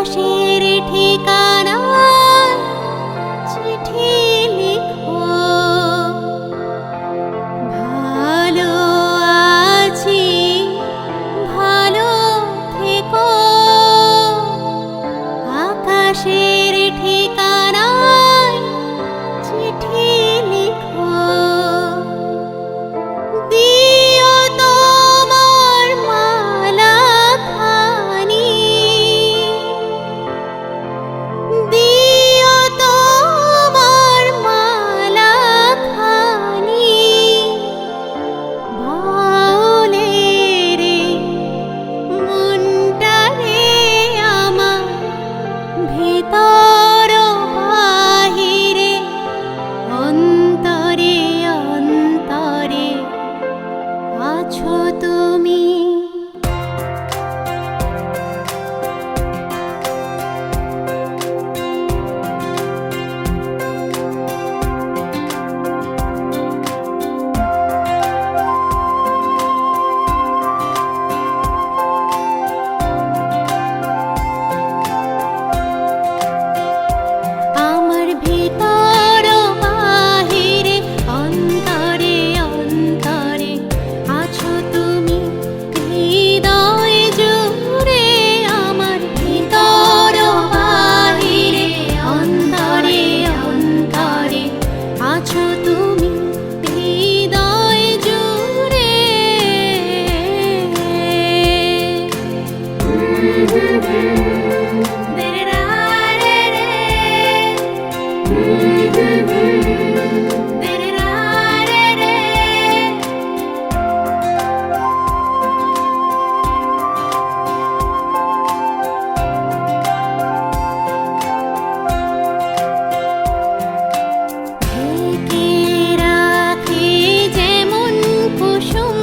আকাশের ঠিকানায় চিঠি লিখো, ভালো আছি ভালো থেকো। আকাশের ঠিকানায় চিঠি লিখো, দিও তোমার মালাখানি, দিও তোমার মালাখানি। বাউলের মনটারে আমার, ভিতর বাহিরে অন্তরে অন্তরে আছো তুমি। আমার ভিতর বাহিরে অন্তরে অন্তরে আছো তুমি, হৃদয় জুড়ে। আমার ভিতর বাহিরে অন্তরে অন্তরে আছো তুমি, হৃদয় জুড়ে। ঢেকে রাখে যেমন কুসুম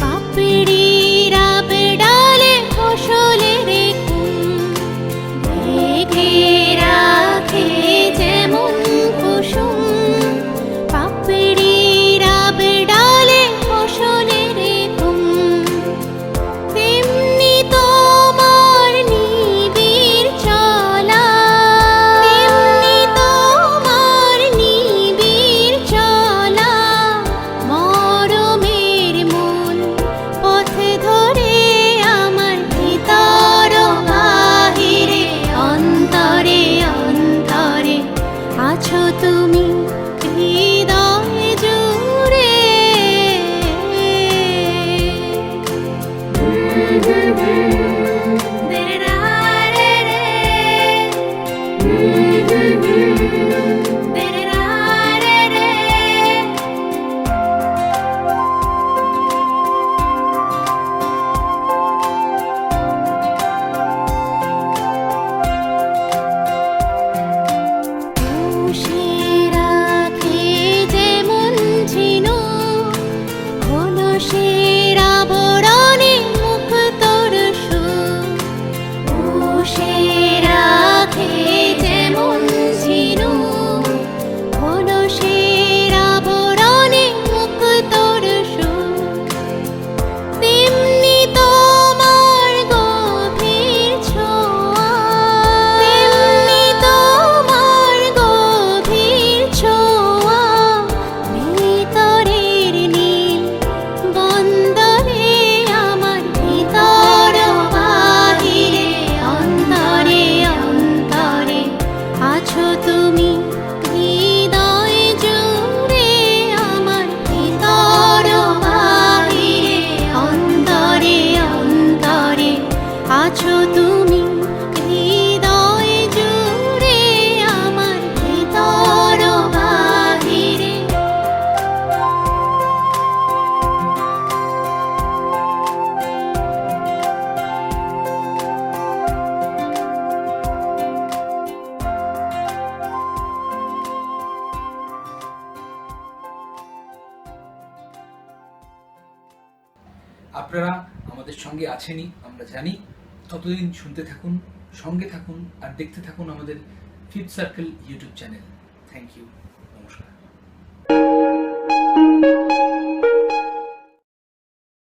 পাপড়ির ডালে ফসলের ঘুম। ঢেকে রাখে যেমন কুসুম পাপড়ির ডালে ফসলের ঘুম, তেমনি তোমার নিবিড় চলা, তেমনি তোমার নিবিড় চলা। মরমের মূল পথে ধরে আমার ভিতর বাহিরে অন্তরে অন্তরে আছো তুমি, হৃদয় জুড়ে। পুষে রাখে যেমন ঝিনুক খোলসের আবরণে মুখ তোর সুখ। পুষে রাখে যেমন ঝিনুক খোলসের আবরণে মুখ তোর সুখ, তেমনি তোমার গভীর ছোঁয়া, তেমনি তোমার গভীর ছোঁয়া। ভিতরের নীল বন্দরে আমার ভিতর বাহিরে অন্তরে অন্তরে আছো তুমি, হৃদয় জুড়ে। আমার ভিতর বাহিরে অন্তরে অন্তরে আছো তুমি, হৃদয় জুড়ে। আমার ভিতর বাহিরে। আপনারা আমাদের সঙ্গে আছেনই আমরা জানি। ততদিন শুনতে থাকুন, সঙ্গে থাকুন আর দেখতে থাকুন আমাদের fifth circle YouTube channel. Thank you, নমস্কার।